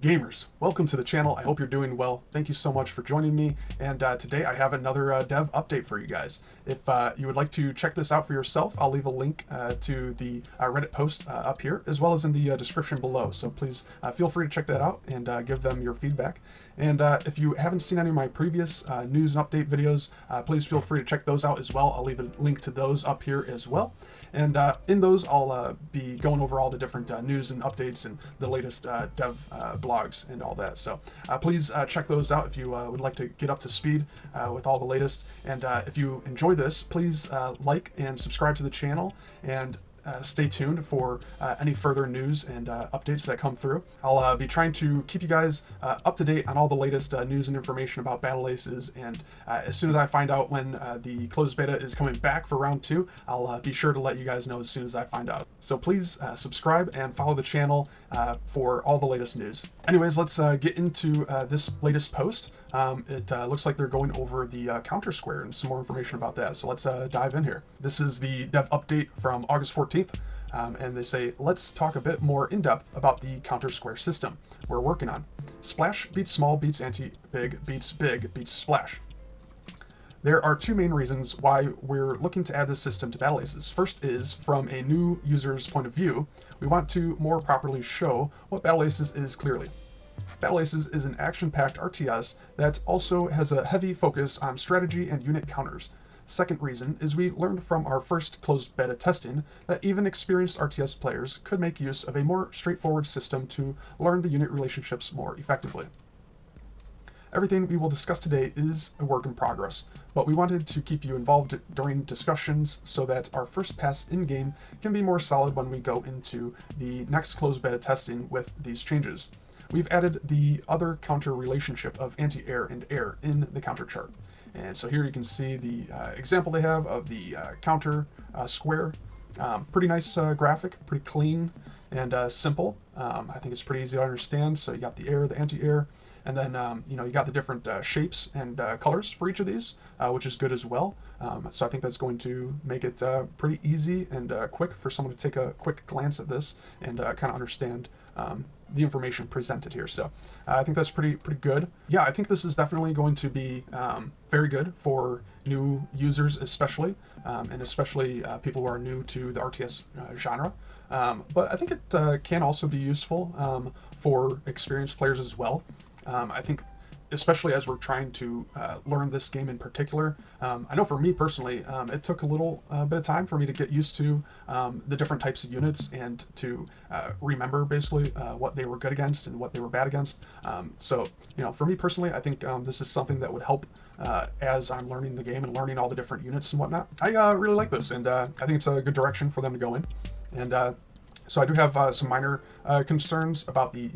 Gamers, welcome to the channel. I hope you're doing well. Thank you so much for joining me. And today I have another dev update for you guys. If you would like to check this out for yourself, I'll leave a link to the Reddit post up here, as well as in the description below. So please feel free to check that out and give them your feedback. And if you haven't seen any of my previous news and update videos, please feel free to check those out as well. I'll leave a link to those up here as well. And in those, I'll be going over all the different news and updates and the latest dev blogs and all that. So please check those out if you would like to get up to speed with all the latest. And if you enjoy this, please like and subscribe to the channel, and stay tuned for any further news and updates that come through. I'll be trying to keep you guys up to date on all the latest news and information about Battle Aces, and as soon as I find out when the closed beta is coming back for round 2, I'll be sure to let you guys know as soon as I find out. So please subscribe and follow the channel for all the latest news. Anyways, let's get into this latest post. It looks like they're going over the counter square and some more information about that. So let's dive in here. This is the dev update from August 14th. And they say, let's talk a bit more in depth about the counter square system we're working on. Splash beats small beats anti-big beats big beats splash. There are two main reasons why we're looking to add this system to Battle Aces. First is, from a new user's point of view, we want to more properly show what Battle Aces is clearly. Battle Aces is an action-packed RTS that also has a heavy focus on strategy and unit counters. Second reason is we learned from our first closed beta testing that even experienced RTS players could make use of a more straightforward system to learn the unit relationships more effectively. Everything we will discuss today is a work in progress, but we wanted to keep you involved during discussions so that our first pass in-game can be more solid when we go into the next closed beta testing with these changes. We've added the other counter relationship of anti-air and air in the counter chart. And so here you can see the example they have of the counter square. Pretty nice graphic, pretty clean and simple. I think it's pretty easy to understand. So you got the air, the anti-air, and then you got the different shapes and colors for each of these, which is good as well. So I think that's going to make it pretty easy and quick for someone to take a quick glance at this and kind of understand the information presented here. So I think that's pretty good. Yeah, I think this is definitely going to be very good for new users, especially, and especially people who are new to the RTS genre. But I think it can also be useful for experienced players as well. I think, especially as we're trying to learn this game in particular. I know for me personally, it took a little bit of time for me to get used to the different types of units and to remember basically what they were good against and what they were bad against. So, for me personally, I think this is something that would help as I'm learning the game and learning all the different units and whatnot. I really like this, and I think it's a good direction for them to go in. And so I do have some minor concerns about the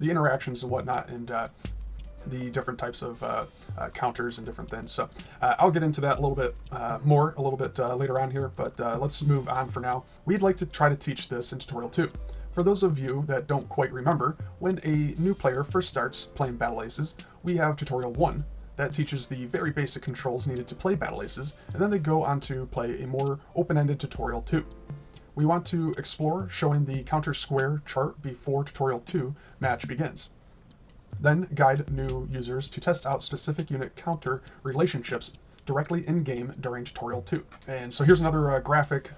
interactions and whatnot, and the different types of counters and different things. So I'll get into that a little bit more later on here, but let's move on for now. We'd like to try to teach this in tutorial 2. For those of you that don't quite remember, when a new player first starts playing Battle Aces, we have tutorial 1 that teaches the very basic controls needed to play Battle Aces, and then they go on to play a more open-ended tutorial 2. We want to explore showing the counter square chart before tutorial 2 match begins. Then guide new users to test out specific unit counter relationships directly in-game during tutorial 2. And so here's another graphic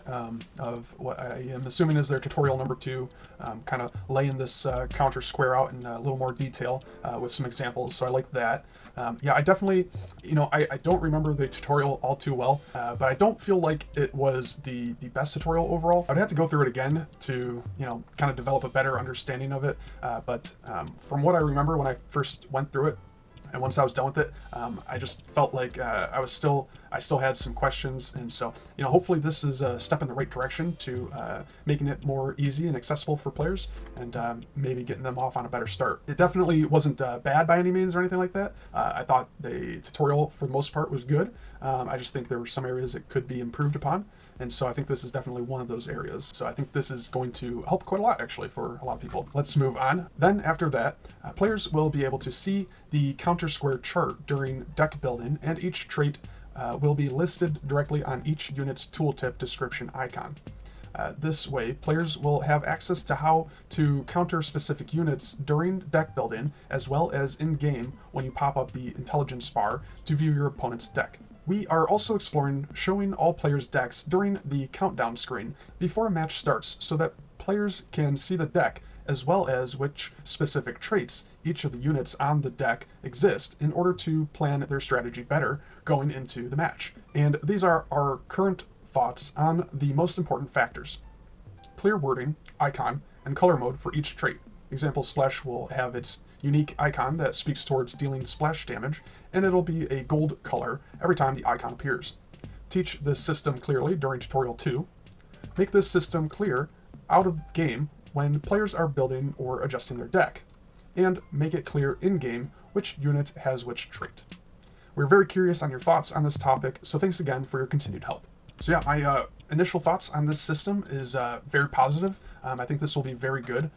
of what I am assuming is their tutorial number 2, kind of laying this counter square out in a little more detail with some examples. So I like that. Yeah, I definitely, I don't remember the tutorial all too well, but I don't feel like it was the best tutorial overall. I'd have to go through it again to, kind of develop a better understanding of it. But from what I remember when I first went through it, and once I was done with it, I just felt like I still had some questions, and so hopefully this is a step in the right direction to making it more easy and accessible for players, and maybe getting them off on a better start. It definitely wasn't bad by any means or anything like that. I thought the tutorial for the most part was good. I just think there were some areas that could be improved upon, and so I think this is definitely one of those areas. So I think this is going to help quite a lot actually for a lot of people. Let's move on. Then after that, players will be able to see the counter square chart during deck building, and each trait will be listed directly on each unit's tooltip description icon. This way, players will have access to how to counter specific units during deck building, as well as in-game when you pop up the intelligence bar to view your opponent's deck. We are also exploring showing all players' decks during the countdown screen before a match starts so that players can see the deck as well as which specific traits each of the units on the deck exist in order to plan their strategy better going into the match. And these are our current thoughts on the most important factors: clear wording, icon, and color mode for each trait. Example, Splash will have its unique icon that speaks towards dealing splash damage, and it'll be a gold color every time the icon appears. Teach this system clearly during Tutorial 2. Make this system clear out of game when players are building or adjusting their deck, and make it clear in-game which unit has which trait. We're very curious on your thoughts on this topic, so thanks again for your continued help. So yeah, my initial thoughts on this system is very positive. I think this will be very good.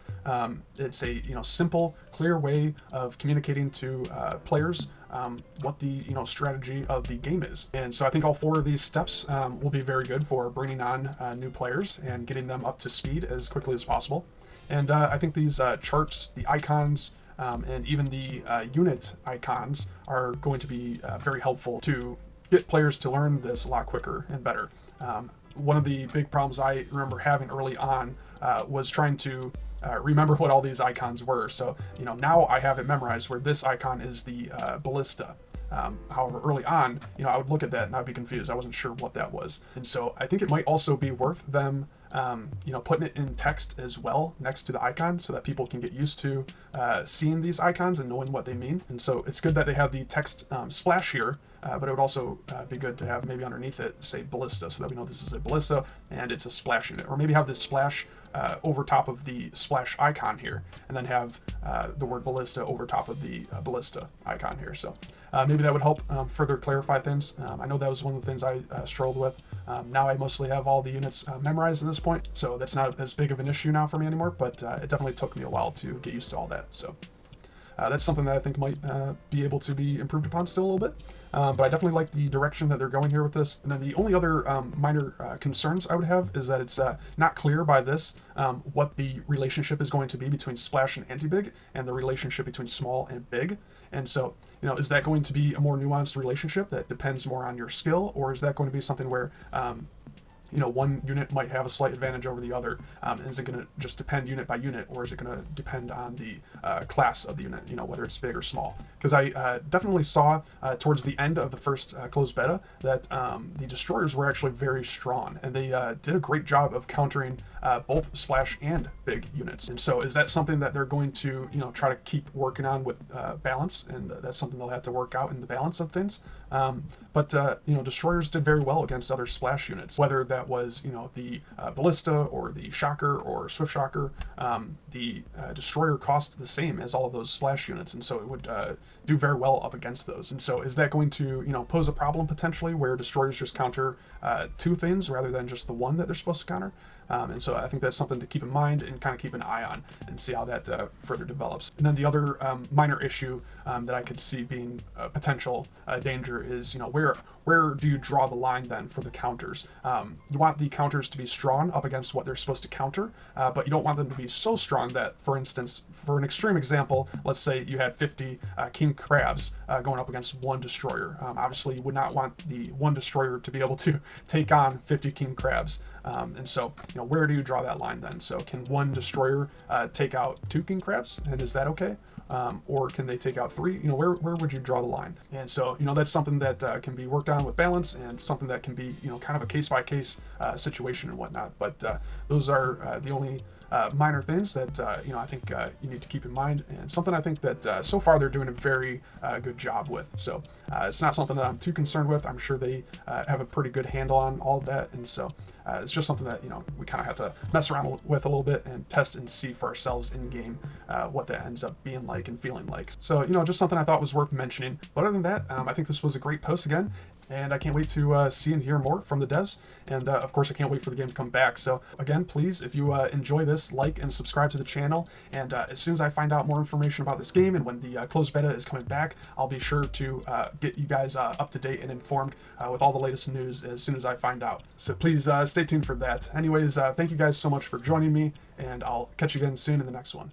It's a simple, clear way of communicating to players what the strategy of the game is. And so I think all 4 of these steps will be very good for bringing on new players and getting them up to speed as quickly as possible. And I think these charts, the icons, and even the unit icons are going to be very helpful to get players to learn this a lot quicker and better. One of the big problems I remember having early on was trying to remember what all these icons were. So, now I have it memorized where this icon is the ballista. However, early on, I would look at that and I'd be confused. I wasn't sure what that was. And so I think it might also be worth them, putting it in text as well next to the icon so that people can get used to seeing these icons and knowing what they mean. And so it's good that they have the text splash here, but it would also be good to have maybe underneath it say ballista so that we know this is a ballista and it's a splash unit. Or maybe have this splash over top of the splash icon here, and then have the word ballista over top of the ballista icon here. So maybe that would help further clarify things. I know that was one of the things I struggled with. Now I mostly have all the units memorized at this point, so that's not as big of an issue now for me anymore, but it definitely took me a while to get used to all that. So that's something that I think might be able to be improved upon still a little bit. But I definitely like the direction that they're going here with this. And then the only other minor concerns I would have is that it's not clear by this what the relationship is going to be between splash and anti-big, and the relationship between small and big. And so, is that going to be a more nuanced relationship that depends more on your skill, or is that going to be something where one unit might have a slight advantage over the other? Is it going to just depend unit by unit, or is it going to depend on the class of the unit, whether it's big or small? Because I definitely saw towards the end of the first closed beta that the destroyers were actually very strong, and they did a great job of countering both splash and big units. And so is that something that they're going to try to keep working on with balance, and that's something they'll have to work out in the balance of things? But destroyers did very well against other splash units, whether that was the ballista or the shocker or swift shocker. The destroyer cost the same as all of those splash units, and so it would do very well up against those. And so is that going to pose a problem potentially where destroyers just counter 2 things rather than just the one that they're supposed to counter? And so I think that's something to keep in mind and kind of keep an eye on and see how that further develops. And then the other minor issue that I could see being a potential danger is, where do you draw the line then for the counters? You want the counters to be strong up against what they're supposed to counter, but you don't want them to be so strong that, for instance, for an extreme example, let's say you had 50 king crabs going up against 1 destroyer. Obviously, you would not want the 1 destroyer to be able to take on 50 king crabs. And so, where do you draw that line then? So can 1 destroyer take out 2 king crabs, and is that okay? Or can they take out 3? Where would you draw the line? And so, that's something that can be worked on with balance, and something that can be, kind of a case-by-case situation and whatnot. But those are the only minor things that I think you need to keep in mind, and something I think that so far they're doing a very good job with. So it's not something that I'm too concerned with. I'm sure they have a pretty good handle on all of that, and so it's just something that we kind of have to mess around with a little bit and test and see for ourselves in game what that ends up being like and feeling like. So just something I thought was worth mentioning. But other than that, I think this was a great post again. and I can't wait to see and hear more from the devs. And of course, I can't wait for the game to come back. So again, please, if you enjoy this, like and subscribe to the channel. And as soon as I find out more information about this game and when the closed beta is coming back, I'll be sure to get you guys up to date and informed with all the latest news as soon as I find out. So please stay tuned for that. Anyways, thank you guys so much for joining me, and I'll catch you again soon in the next one.